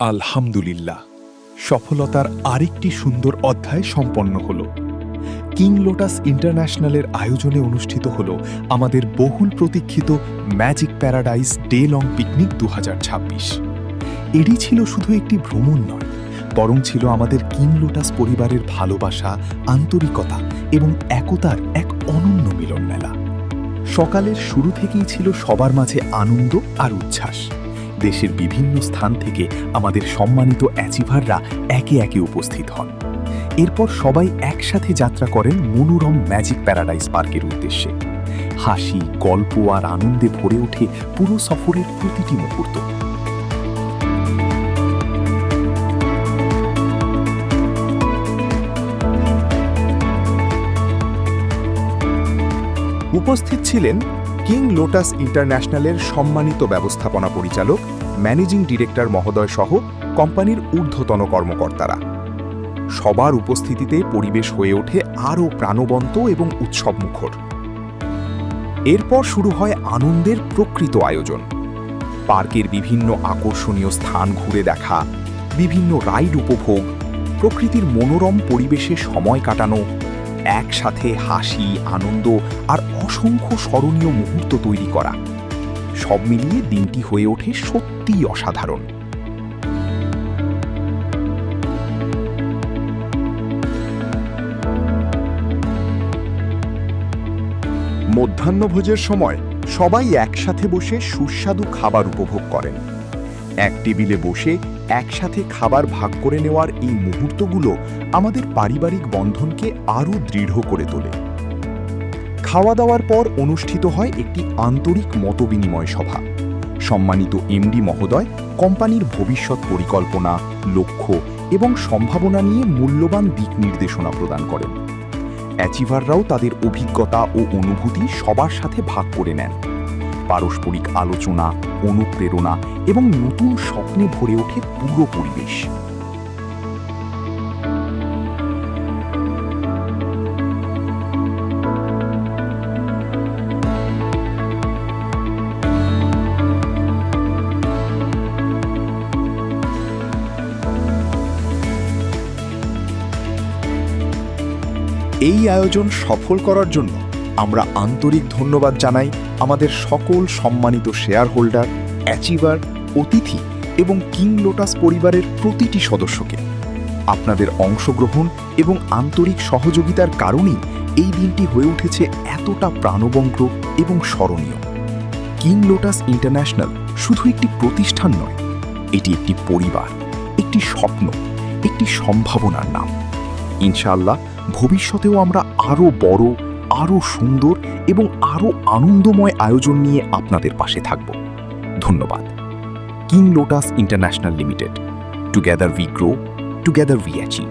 আলহামদুলিল্লাহ, সফলতার আরেকটি সুন্দর অধ্যায় সম্পন্ন হল। কিং লোটাস ইন্টারন্যাশনালের আয়োজনে অনুষ্ঠিত হল আমাদের বহুল প্রতীক্ষিত magic paradise day long picnic 2026। এটি ছিল শুধু একটি ভ্রমণ নয়, বরং ছিল আমাদের কিং লোটাস পরিবারের ভালোবাসা, আন্তরিকতা এবং একতার এক অনন্য মিলন মেলা। সকালের শুরু থেকেই ছিল সবার মাঝে আনন্দ আর উচ্ছ্বাস। দেশের বিভিন্ন স্থান থেকে আমাদের সম্মানিত অ্যাচিভাররা একে একে উপস্থিত হন। এরপর সবাই একসাথে যাত্রা করেন মনোরম ম্যাজিক প্যারাডাইস পার্কের উদ্দেশ্যে। হাসি, গল্প আর আনন্দে ভরে ওঠে পুরো সফরের প্রতিটি মুহূর্ত। উপস্থিত ছিলেন কিং লোটাস ইন্টারন্যাশনালের সম্মানিত ব্যবস্থাপনা পরিচালক, ম্যানেজিং ডিরেক্টর মহোদয় সহ কোম্পানির ঊর্ধ্বতন কর্মকর্তারা। সবার উপস্থিতিতে পরিবেশ হয়ে ওঠে আরও প্রাণবন্ত এবং উৎসবমুখর। এরপর শুরু হয় আনন্দের প্রকৃত আয়োজন। পার্কের বিভিন্ন আকর্ষণীয় স্থান ঘুরে দেখা, বিভিন্ন রাইড উপভোগ, প্রকৃতির মনোরম পরিবেশে সময় কাটানো, একসাথে হাসি, আনন্দ আর অসংখ্য স্মরণীয় মুহূর্ত তৈরি করা, সব মিলিয়ে দিনটি হয়ে ওঠে সত্যিই অসাধারণ। মধ্যাহ্নভোজের সময় সবাই একসাথে বসে সুস্বাদু খাবার উপভোগ করেন। এক টেবিলে বসে একসাথে খাবার ভাগ করে নেওয়ার এই মুহূর্তগুলো আমাদের পারিবারিক বন্ধনকে আরও দৃঢ় করে তোলে। খাওয়া দাওয়ার পর অনুষ্ঠিত হয় একটি আন্তরিক মতবিনিময় সভা। সম্মানিত এমডি মহোদয় কোম্পানির ভবিষ্যৎ পরিকল্পনা, লক্ষ্য এবং সম্ভাবনা নিয়ে মূল্যবান দিক নির্দেশনা প্রদান করেন। অ্যাচিভাররাও তাদের অভিজ্ঞতা ও অনুভূতি সবার সাথে ভাগ করে নেন। পারস্পরিক আলোচনা, অনুপ্রেরণা এবং নতুন স্বপ্নে ভরে ওঠে পুরো পরিবেশ। এই আয়োজন সফল করার জন্য আমরা আন্তরিক ধন্যবাদ জানাই আমাদের সকল সম্মানিত শেয়ার হোল্ডার, অ্যাচিভার, অতিথি এবং কিং লোটাস পরিবারের প্রতিটি সদস্যকে। আপনাদের অংশগ্রহণ এবং আন্তরিক সহযোগিতার কারণেই এই দিনটি হয়ে উঠেছে এতটা প্রাণবন্ত এবং স্মরণীয়। কিং লোটাস ইন্টারন্যাশনাল শুধু একটি প্রতিষ্ঠান নয়, এটি একটি পরিবার, একটি স্বপ্ন, একটি সম্ভাবনার নাম। ইনশাআল্লাহ ভবিষ্যতেও আমরা আরও বড়, আরও সুন্দর এবং আরও আনন্দময় আয়োজন নিয়ে আপনাদের পাশে থাকব। ধন্যবাদ। King lotus international limited. Together we grow, together we achieve.